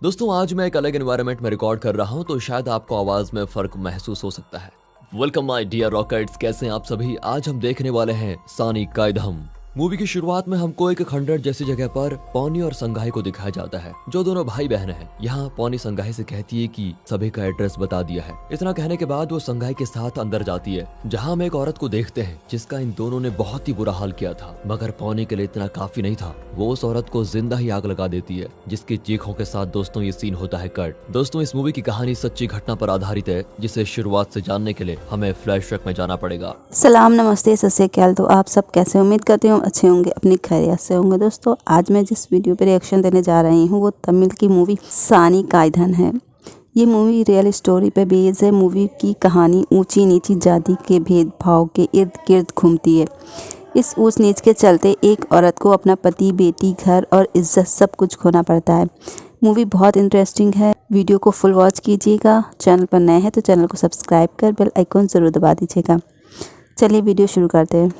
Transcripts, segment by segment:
दोस्तों आज मैं एक अलग एनवायरनमेंट में रिकॉर्ड कर रहा हूं तो शायद आपको आवाज में फर्क महसूस हो सकता है। वेलकम माय डियर रॉकेट्स, कैसे हैं आप सभी। आज हम देखने वाले हैं सानी कायदम। मूवी की शुरुआत में हमको एक खंडर जैसी जगह पर पौनी और संगाई को दिखाया जाता है, जो दोनों भाई बहन हैं। यहाँ पौनी संगाई से कहती है कि सभी का एड्रेस बता दिया है। इतना कहने के बाद वो संगाई के साथ अंदर जाती है, जहाँ हम एक औरत को देखते हैं जिसका इन दोनों ने बहुत ही बुरा हाल किया था। मगर पौनी के लिए इतना काफी नहीं था, वो उस औरत को जिंदा ही आग लगा देती है, जिसकी चीखों के साथ दोस्तों ये सीन होता है कट। दोस्तों इस मूवी की कहानी सच्ची घटना पर आधारित है, जिसे शुरुआत से जानने के लिए हमें फ्लैशबैक में जाना पड़ेगा। सलाम, नमस्ते, सत श्री अकाल। तो आप सब कैसे, उम्मीद करती हूँ अच्छे होंगे, अपनी खैरियत से होंगे। दोस्तों आज मैं जिस वीडियो पे रिएक्शन देने जा रही हूँ वो तमिल की मूवी सानी कायधन है। ये मूवी रियल स्टोरी पे बेस्ड है। मूवी की कहानी ऊंची नीची जाति के भेदभाव के इर्द गिर्द घूमती है। इस ऊंच नीच के चलते एक औरत को अपना पति, बेटी, घर और इज्जत सब कुछ खोना पड़ता है। मूवी बहुत इंटरेस्टिंग है। वीडियो को फुल वॉच कीजिएगा। चैनल पर नए हैं तो चैनल को सब्सक्राइब कर बेल आइकॉन ज़रूर दबा दीजिएगा। चलिए वीडियो शुरू करते हैं।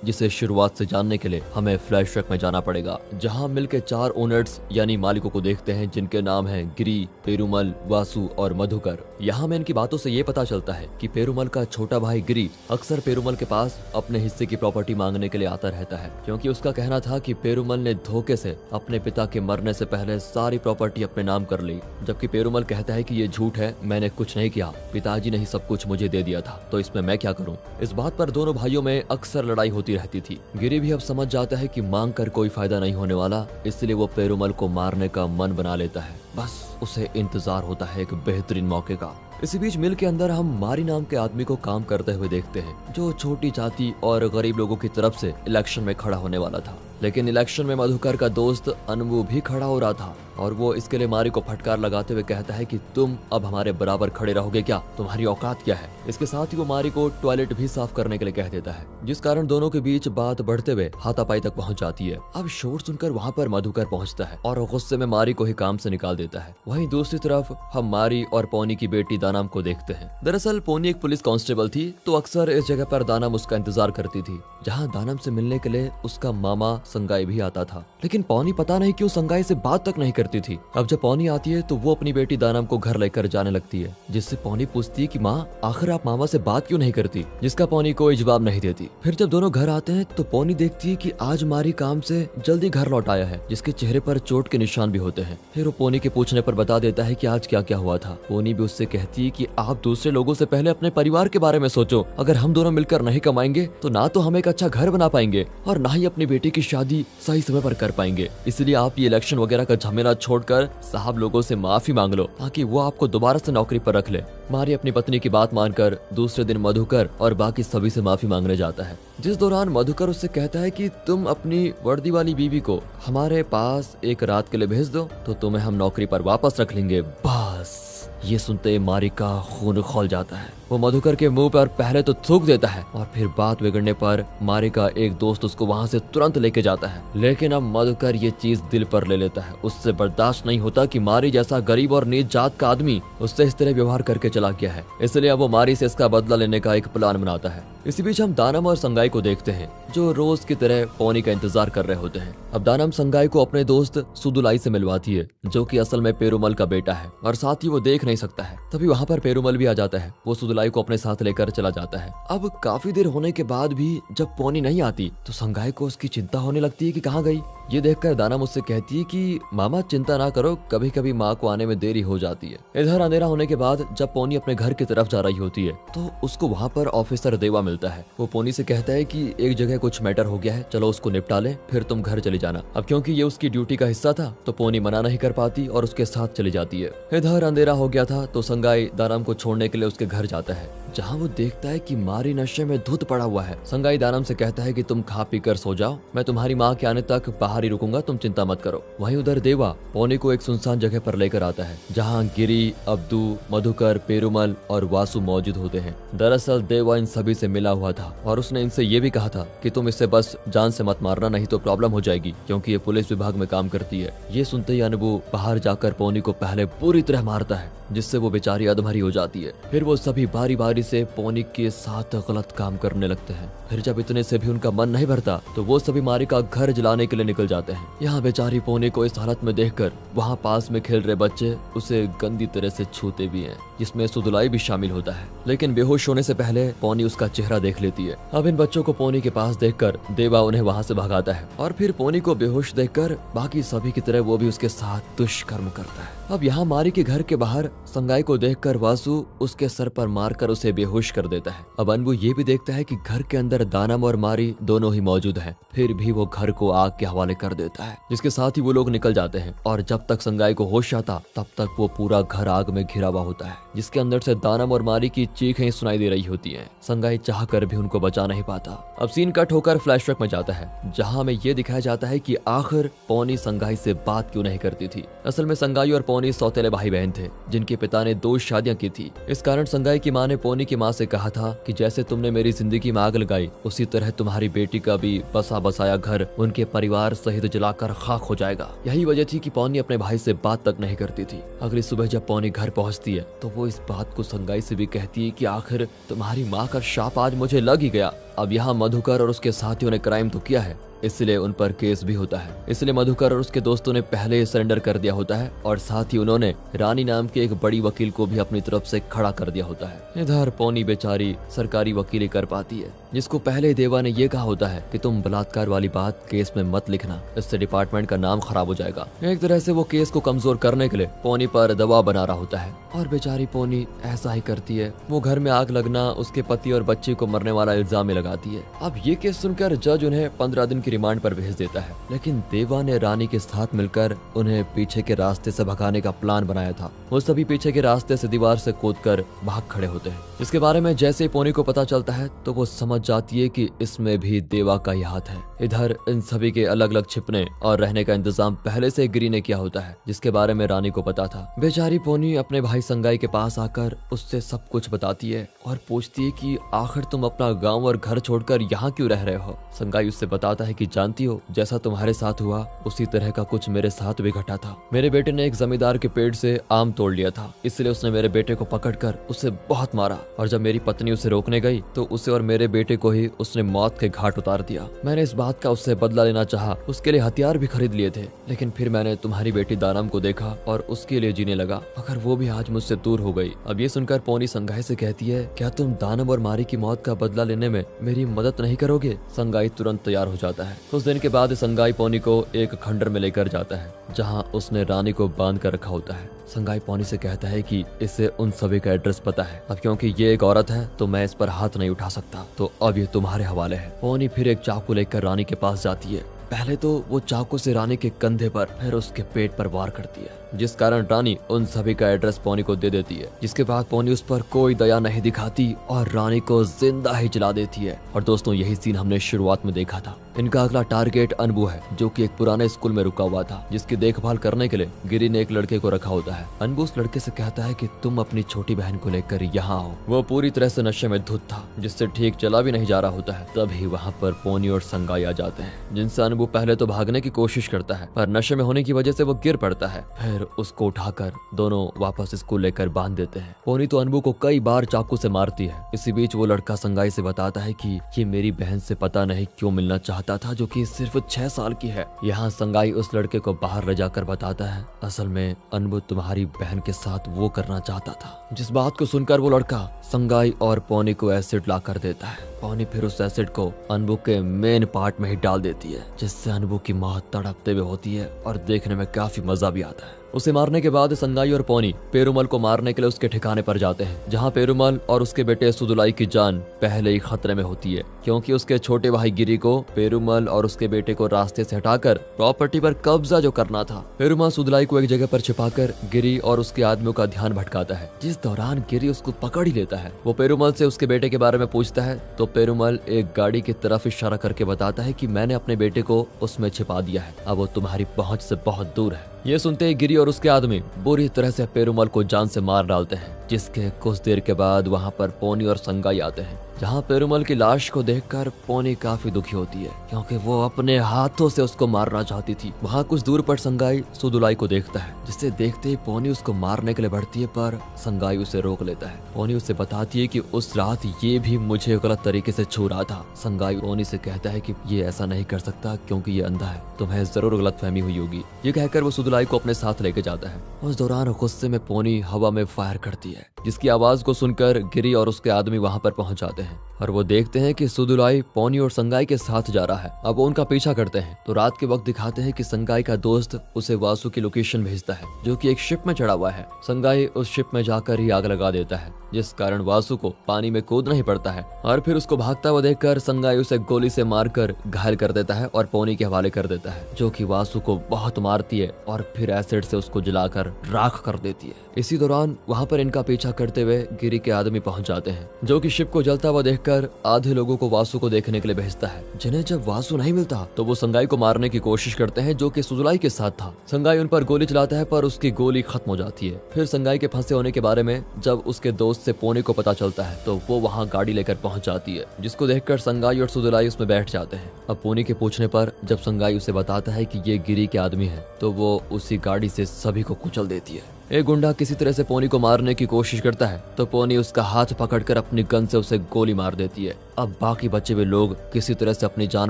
जिसे शुरुआत से जानने के लिए हमें फ्लैशबैक में जाना पड़ेगा, जहां मिलकर 4 ओनर्स यानी मालिकों को देखते हैं, जिनके नाम हैं गिरी, पेरुमल, वासु और मधुकर। यहाँ में इनकी बातों से ये पता चलता है कि पेरुमल का छोटा भाई गिरी अक्सर पेरुमल के पास अपने हिस्से की प्रॉपर्टी मांगने के लिए आता रहता है, क्योंकि उसका कहना था कि पेरुमल ने धोखे से अपने पिता के मरने से पहले सारी प्रॉपर्टी अपने नाम कर ली। जबकि पेरुमल कहता है कि ये झूठ है, मैंने कुछ नहीं किया, पिताजी ने ही सब कुछ मुझे दे दिया था, तो इसमें मैं क्या करूँ। इस बात पर दोनों भाइयों में अक्सर लड़ाई होती रहती थी। गिरी भी अब समझ जाता है कि मांग कर कोई फायदा नहीं होने वाला, इसलिए वो पेरुमल को मारने का मन बना लेता है। बस उसे इंतजार होता है एक बेहतरीन मौके का। इसी बीच मिल के अंदर हम मारी नाम के आदमी को काम करते हुए देखते हैं, जो छोटी जाति और गरीब लोगों की तरफ से इलेक्शन में खड़ा होने वाला था। लेकिन इलेक्शन में मधुकर का दोस्त अनबू भी खड़ा हो रहा था, और वो इसके लिए मारी को फटकार लगाते हुए कहता है कि तुम अब हमारे बराबर खड़े रहोगे क्या, तुम्हारी औकात क्या है। इसके साथ ही वो मारी को टॉयलेट भी साफ करने के लिए कह देता है, जिस कारण दोनों के बीच बात बढ़ते हुए हाथापाई तक पहुंच जाती है। अब शोर सुनकर वहां पर मधुकर पहुंचता है और गुस्से में मारी को ही काम से निकाल देता है। वहीं दूसरी तरफ हम मारी और पौनी की बेटी दानाम को देखते हैं। दरअसल पौनी एक पुलिस कांस्टेबल थी, तो अक्सर इस जगह पर दानाम उसका इंतजार करती थी, जहाँ दानाम से मिलने के लिए उसका मामा संगाई भी आता था। लेकिन पौनी पता नहीं क्यों संगाई से बात तक नहीं करती थी। अब जब पौनी आती है तो वो अपनी बेटी दानाम को घर लेकर जाने लगती है, जिससे पौनी पूछती है कि माँ आखिर आप मामा से बात क्यों नहीं करती, जिसका पौनी कोई जवाब नहीं देती। फिर जब दोनों घर आते हैं तो पौनी देखती है कि आज मारी काम से जल्दी घर लौट आया है, जिसके चेहरे पर चोट के निशान भी होते हैं। फिर वो पौनी के पूछने पर बता देता है कि आज क्या क्या हुआ था। पौनी भी उससे कहती है कि आप दूसरे लोगों से पहले अपने परिवार के बारे में सोचो। अगर हम दोनों मिलकर नहीं कमाएंगे तो ना तो हम एक अच्छा घर बना पाएंगे और ना ही अपनी बेटी की शादी सही समय पर कर पाएंगे। इसलिए आप ये इलेक्शन वगैरह का झमेला छोड़कर साहब लोगों से माफी मांग लो, ताकि वो आपको दोबारा से नौकरी पर रख ले। मारी अपनी पत्नी की बात मानकर दूसरे दिन मधुकर और बाकी सभी से माफी मांगने जाता है, जिस दौरान मधुकर उससे कहता है कि तुम अपनी वर्दी वाली बीवी को हमारे पास एक रात के लिए भेज दो तो तुम्हें हम नौकरी पर वापस रख लेंगे। बस ये सुनते मारी का खून खौल जाता है। वो मधुकर के मुंह पर पहले तो थूक देता है और फिर बात बिगड़ने पर मारी का एक दोस्त उसको वहां से तुरंत लेके जाता है। लेकिन अब मधुकर ये चीज दिल पर ले लेता है। उससे बर्दाश्त नहीं होता कि मारी जैसा गरीब और नीच जात का आदमी उससे इस तरह व्यवहार करके चला गया है, इसलिए अब वो मारी से इसका बदला लेने का एक प्लान बनाता है। इसी बीच हम दानम और संगाई को देखते हैं, जो रोज की तरह पौनी का इंतजार कर रहे होते हैं। अब दानम संगाई को अपने दोस्त सुदुलाई से मिलवाती है, जो कि असल में पेरुमल का बेटा है, और साथ ही वो देख नहीं सकता है। तभी वहाँ पर पेरुमल भी आ जाता है। वो सुदुलाई को अपने साथ लेकर चला जाता है। अब काफी देर होने के बाद भी जब पौनी नहीं आती तो संगाई को उसकी चिंता होने लगती है कि कहाँ गई। ये देखकर दाना मुझसे कहती है कि मामा चिंता ना करो, कभी कभी माँ को आने में देरी हो जाती है। इधर अंधेरा होने के बाद जब पौनी अपने घर की तरफ जा रही होती है तो उसको वहाँ पर ऑफिसर देवा मिलता है। वो पौनी से कहता है कि एक जगह कुछ मैटर हो गया है, चलो उसको निपटा ले, फिर तुम घर चली जाना। अब क्योंकि ये उसकी ड्यूटी का हिस्सा था तो पौनी मना नहीं कर पाती और उसके साथ चली जाती है। इधर अंधेरा हो गया था तो संगाई दाराम को छोड़ने के लिए उसके घर जाता है, जहाँ वो देखता है कि मारी नशे में धुत पड़ा हुआ है। संगाई दाराम से कहता है कि तुम खा पी कर सो जाओ, मैं तुम्हारी माँ के आने तक बाहर ही रुकूंगा, तुम चिंता मत करो। वहीं उधर देवा पौनी को एक सुनसान जगह पर लेकर आता है, जहाँ गिरी, अब्दू, मधुकर, पेरुमल और वासु मौजूद होते हैं। दरअसल देवा इन सभी से मिला हुआ था और उसने इनसे ये भी कहा था कि तुम इसे बस जान से मत मारना, नहीं तो प्रॉब्लम हो जाएगी, क्योंकि ये पुलिस विभाग में काम करती है। ये सुनते ही अनबू बाहर जाकर पौनी को पहले पूरी तरह मारता है, जिससे वो बेचारी अधमरी हो जाती है। फिर वो सभी बारी बारी मारी से पोनी के साथ गलत काम करने लगते हैं। फिर जब इतने से भी उनका मन नहीं भरता तो वो सभी मारी का घर जलाने के लिए निकल जाते हैं। यहाँ बेचारी पोनी को इस हालत में देखकर वहाँ पास में खेल रहे बच्चे उसे गंदी तरह से छूते भी हैं, जिसमें सुदुलाई भी शामिल होता है। लेकिन बेहोश होने से पहले पोनी उसका चेहरा देख लेती है। अब इन बच्चों को पोनी के पास देखकर देवा उन्हें वहाँ से भगाता है और फिर पोनी को बेहोश देखकर बाकी सभी की तरह वो भी उसके साथ दुष्कर्म करता है। अब यहाँ मारी के घर के बाहर संगाई को देखकर वासु उसके सर पर मारकर उसे बेहोश कर देता है। अब अनबू ये भी देखता है कि घर के अंदर दानम और मारी दोनों ही मौजूद हैं, फिर भी वो घर को आग के हवाले कर देता है, जिसके साथ ही वो लोग निकल जाते हैं। और जब तक संगाई को होश आता तब तक वो पूरा घर आग में घिरा हुआ होता है, जिसके अंदर से दानम और मारी की चीखें सुनाई दे रही होती हैं। संगाई चाह कर भी उनको बचा नहीं पाता। अब सीन कट होकर फ्लैशबैक में जाता है, जहाँ हमें ये दिखाया जाता है कि आखिर पोनी संगाई से बात क्यों नहीं करती थी। असल में संगाई और पोनी सौतेले भाई बहन थे, जिनके पिता ने 2 शादियां की थी। इस कारण संगाई की माँ ने पोनी की माँ से कहा था कि जैसे तुमने मेरी जिंदगी में आग लगाई, उसी तरह तुम्हारी बेटी का भी बसा बसाया घर उनके परिवार सहित जलाकर खाक हो जाएगा। यही वजह थी कि पोनी अपने भाई से बात तक नहीं करती थी। अगली सुबह जब पोनी घर पहुंचती है तो वो इस बात को संगाई से भी कहती है कि आखिर तुम्हारी माँ का शाप आज मुझे लग ही गया। अब यहाँ मधुकर और उसके साथियों ने क्राइम तो किया है, इसलिए उन पर केस भी होता है। इसलिए मधुकर और उसके दोस्तों ने पहले ही सरेंडर कर दिया होता है और साथ ही उन्होंने रानी नाम के एक बड़ी वकील को भी अपनी तरफ से खड़ा कर दिया होता है। इधर पोनी बेचारी सरकारी वकीली कर पाती है, जिसको पहले देवा ने ये कहा होता है कि तुम बलात्कार वाली बात केस में मत लिखना, इससे डिपार्टमेंट का नाम खराब हो जाएगा। एक तरह से वो केस को कमजोर करने के लिए पोनी पर दबाव बना रहा होता है और बेचारी पोनी ऐसा ही करती है। वो घर में आग लगना, उसके पति और बच्चे को मरने वाला इल्जाम में लगाती है। अब ये केस सुनकर जज उन्हें 15 दिन की रिमांड पर भेज देता है, लेकिन देवा ने रानी के साथ मिलकर उन्हें पीछे के रास्ते से भगाने का प्लान बनाया था। वो सभी पीछे के रास्ते से दीवार से कूदकर भाग खड़े होते हैं। इसके बारे में जैसे ही पोनी को पता चलता है तो वो समझ जाती है कि इसमें भी देवा का ही हाथ है। इधर इन सभी के अलग अलग छिपने और रहने का इंतजाम पहले से गिरी ने किया होता है, जिसके बारे में रानी को पता था। बेचारी पोनी अपने भाई संगाई के पास आकर उससे सब कुछ बताती है और पूछती है कि आखिर तुम अपना गांव और घर छोड़कर यहाँ क्यों रह रहे हो। संगाई उससे बताता है कि जानती हो, जैसा तुम्हारे साथ हुआ उसी तरह का कुछ मेरे साथ भी घटा था। मेरे बेटे ने एक जमींदार के पेड़ से आम तोड़ लिया था, इसलिए उसने मेरे बेटे को पकड़कर उसे बहुत मारा और जब मेरी पत्नी उसे रोकने गई तो उसे और मेरे बेटे को ही उसने मौत के घाट उतार दिया। मैंने इस बात का उससे बदला लेना चाहा, उसके लिए हथियार भी खरीद लिए थे, लेकिन फिर मैंने तुम्हारी बेटी दानम को देखा और उसके लिए जीने लगा, मगर वो भी आज मुझसे दूर हो गई। अब ये सुनकर पोनी संगाई से कहती है, क्या तुम दानम और मारी की मौत का बदला लेने में मेरी मदद नहीं करोगे। संगाई तुरंत तैयार हो जाता है। कुछ दिन के बाद संगाई पोनी को एक खंडर में लेकर जाता है, जहाँ उसने रानी को बांध कर रखा होता है। संगाई पोनी से कहता है कि इसे उन सभी का एड्रेस पता है, अब क्योंकि ये एक औरत है तो मैं इस पर हाथ नहीं उठा सकता, तो अब ये तुम्हारे हवाले है। पोनी फिर एक चाकू लेकर रानी के पास जाती है। पहले तो वो चाकू से रानी के कंधे पर फिर उसके पेट पर वार करती है, जिस कारण रानी उन सभी का एड्रेस पोनी को दे देती है, जिसके बाद पोनी उस पर कोई दया नहीं दिखाती और रानी को जिंदा ही जला देती है। और दोस्तों यही सीन हमने शुरुआत में देखा था। इनका अगला टारगेट अनबू है, जो कि एक पुराने स्कूल में रुका हुआ था, जिसकी देखभाल करने के लिए गिरी ने एक लड़के को रखा होता है। अनबू उस लड़के से कहता है कि तुम अपनी छोटी बहन को लेकर यहाँ आओ। वो पूरी तरह से नशे में धुत था, जिससे ठीक चला भी नहीं जा रहा होता है। तभी वहाँ पर पोनी और संगाई आ जाते हैं, जिनसे अनबू पहले तो भागने की कोशिश करता है, पर नशे में होने की वजह से वो गिर पड़ता है। फिर उसको उठाकर दोनों वापस स्कूल लेकर बांध देते हैं। पोनी तो अनबू को कई बार चाकू से मारती है। इसी बीच वो लड़का संगाई से बताता है कि ये मेरी बहन से पता नहीं क्यों मिलना चाहता था, जो कि सिर्फ 6 साल की है। यहाँ संगाई उस लड़के को बाहर ले जाकर बताता है, असल में अनबू तुम्हारी बहन के साथ वो करना चाहता था। जिस बात को सुनकर वो लड़का संगाई और पोनी को एसिड ला कर देता है। पोनी फिर उस एसिड को अनबू के मेन पार्ट में ही डाल देती है, जिससे अनबू की मौत तड़पते हुए होती है और देखने में काफी मजा भी आता है। उसे मारने के बाद संगाई और पोनी पेरुमल को मारने के लिए उसके ठिकाने पर जाते हैं, जहां पेरुमल और उसके बेटे सुदुलाई की जान पहले ही खतरे में होती है, क्योंकि उसके छोटे भाई गिरी को पेरुमल और उसके बेटे को रास्ते से हटाकर प्रॉपर्टी पर कब्जा जो करना था। पेरुमल सुदुलाई को एक जगह पर छिपाकर गिरी और उसके आदमियों का ध्यान भटकाता है, जिस दौरान गिरी उसको पकड़ ही लेता है। वो पेरुमल से उसके बेटे के बारे में पूछता है तो पेरुमल एक गाड़ी की तरफ इशारा करके बताता है कि मैंने अपने बेटे को उसमें छिपा दिया है, अब वो तुम्हारी पहुंच से बहुत दूर है। ये सुनते ही गिरी और उसके आदमी बुरी तरह से पेरुमल को जान से मार डालते हैं, जिसके कुछ देर के बाद वहाँ पर पोनी और संगाई आते हैं, जहाँ पेरुमल की लाश को देखकर पोनी काफी दुखी होती है, क्योंकि वो अपने हाथों से उसको मारना चाहती थी। वहाँ कुछ दूर पर संगाई सुदुलाई को देखता है, जिससे जिसे देखते ही पोनी उसको मारने के लिए बढ़ती है, पर संगाई उसे रोक लेता है। पोनी उसे बताती है कि उस रात ये भी मुझे गलत तरीके से छू रहा था। संगाई पोनी से कहता है कि ये ऐसा नहीं कर सकता क्योंकि ये अंधा है, तुम्हें जरूर गलतफहमी हुई होगी। ये कहकर वो सुदुलाई को अपने साथ लेके जाता है। उस दौरान गुस्से में पोनी हवा में फायर करती है, जिसकी आवाज को सुनकर गिरी और उसके आदमी वहां पर पहुंच जाते हैं और वो देखते हैं कि सुदुलाई पोनी और संगाई के साथ जा रहा है। अब वो उनका पीछा करते हैं तो रात के वक्त दिखाते हैं कि संगाई का दोस्त उसे वासु की लोकेशन भेजता है, जो कि एक शिप में चढ़ा हुआ है। संगाई उस शिप में जाकर ही आग लगा देता है, जिस कारण वासु को पानी में कूदना ही पड़ता है और फिर उसको भागता हुआ देखकर संगाई उसे गोली से मारकर घायल कर देता है और पोनी के हवाले कर देता है, जो कि वासु को बहुत मारती है और फिर एसिड से उसको जलाकर राख कर देती है। इसी दौरान वहां पर इनका पीछा करते हुए गिरी के आदमी पहुंच जाते हैं, जो कि शिप को जलता हुआ देखकर आधे लोगों को वासु को देखने के लिए भेजता है, जिन्हें जब वासु नहीं मिलता तो वो संगाई को मारने की कोशिश करते हैं, जो कि सुदुलाई के साथ था। संगाई उन पर गोली चलाता है पर उसकी गोली खत्म हो जाती है। फिर संगाई के फंसे होने के बारे में जब उसके दोस्त से पोनी को पता चलता है तो वो वहाँ गाड़ी लेकर पहुंच जाती है, जिसको देखकर संगाई और सुदुलाई उसमें बैठ जाते हैं। अब पोनी के पूछने पर जब संगाई उसे बताता है कि ये गिरी के आदमी है तो वो उसी गाड़ी से सभी को कुचल देती है। एक गुंडा किसी तरह से पोनी को मारने की कोशिश करता है तो पोनी उसका हाथ पकड़कर अपनी गन से उसे गोली मार देती है। अब बाकी बचे हुए लोग किसी तरह से अपनी जान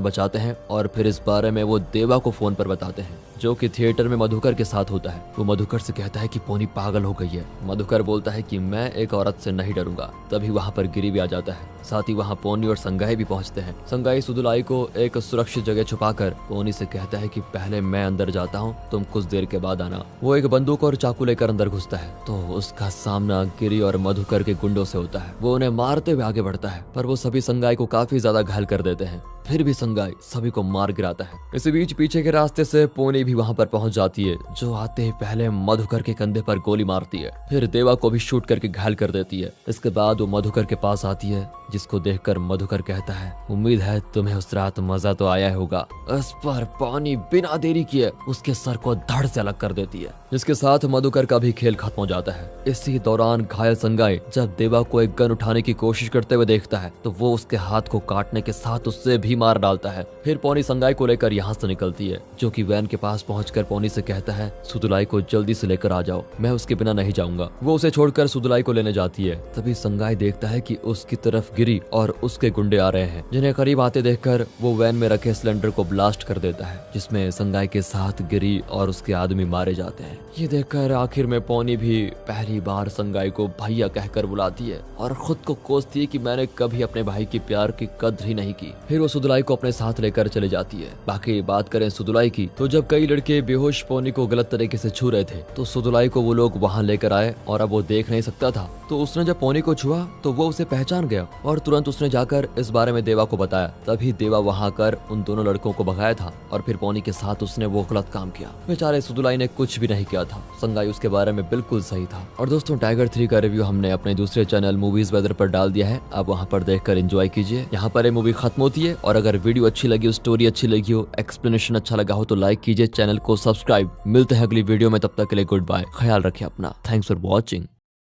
बचाते हैं और फिर इस बारे में वो देवा को फोन पर बताते हैं, जो कि थिएटर में मधुकर के साथ होता है। वो मधुकर से कहता है कि पोनी पागल हो गई है। मधुकर बोलता है कि मैं एक औरत से नहीं डरूंगा। तभी वहाँ पर गिरी भी आ जाता है, साथ ही वहाँ पोनी और संगाई भी पहुँचते हैं। संगाई सुदुलाई को एक सुरक्षित जगह छुपाकर पोनी से कहता है कि पहले मैं अंदर जाता हूँ, तुम कुछ देर के बाद आना। वो एक बंदूक और चाकू लेकर अंदर घुसता है तो उसका सामना गिरी और मधुकर के गुंडों से होता है। वो उन्हें मारते हुए आगे बढ़ता है पर वो सभी संगाई को काफी ज्यादा घायल कर देते हैं। फिर भी संगाई सभी को मार गिराता है। इसी बीच पीछे के रास्ते से पोनी भी वहां पर पहुंच जाती है, जो आते ही पहले मधुकर के कंधे पर गोली मारती है, फिर देवा को भी शूट करके घायल कर देती है। इसके बाद वो मधुकर के पास आती है, जिसको देखकर मधुकर कहता है, उम्मीद है तुम्हें उस रात मजा तो आया होगा। इस पर पानी बिना देरी किए उसके सर को धड़ से अलग कर देती है, जिसके साथ मधुकर का भी खेल खत्म हो जाता है। इसी दौरान घायल संगाई जब देवा को एक गन उठाने की कोशिश करते हुए देखता है तो वो उसके हाथ को काटने के साथ उससे भी मार डालता है। फिर पोनी संगाई को लेकर यहाँ से निकलती है, जो कि वैन के पास पहुंचकर पोनी से कहता है, सुदुलाई को जल्दी से लेकर आ जाओ, मैं उसके बिना नहीं जाऊंगा। वो उसे छोड़कर सुदुलाई को लेने जाती है। तभी संगाई देखता है कि उसकी तरफ गिरी और उसके गुंडे आ रहे हैं, जिन्हें करीब आते देखकर वो वैन में रखे सिलेंडर को ब्लास्ट कर देता है, जिसमें संगाई के साथ गिरी और उसके आदमी मारे जाते हैं। ये देखकर आखिर में पोनी भी पहली बार संगाई को भैया कहकर बुलाती है और खुद को कोसती है कि मैंने कभी अपने भाई की प्यार की कद्र ही नहीं की। फिर वो सुदुलाई को अपने साथ लेकर चले जाती है। बाकी बात करें सुदुलाई की, तो जब कई लड़के बेहोश पोनी को गलत तरीके से छू रहे थे तो सुदुलाई को वो लोग वहाँ लेकर आए और अब वो देख नहीं सकता था, तो उसने जब पोनी को छुआ तो वो उसे पहचान गया और तुरंत उसने जाकर इस बारे में देवा को बताया। तभी देवा वहाँ कर उन दोनों लड़कों को भगाया था और फिर पोनी के साथ उसने वो गलत काम किया। बेचारे सुदुलाई ने कुछ भी नहीं किया था, संगाई उसके बारे में बिल्कुल सही था। और दोस्तों, टाइगर 3 का रिव्यू हमने अपने दूसरे चैनल मूवीज वेदर पर डाल दिया है, आप वहाँ पर देखकर एंजॉय कीजिए। यहाँ पर ये मूवी खत्म होती है और अगर वीडियो अच्छी लगी हो, स्टोरी अच्छी लगी हो, एक्सप्लेनेशन अच्छा लगा हो तो लाइक कीजिए, चैनल को सब्सक्राइब। मिलते हैं अगली वीडियो में, तब तक के लिए गुड बाय, ख्याल रखिए अपना। Thanks for watching.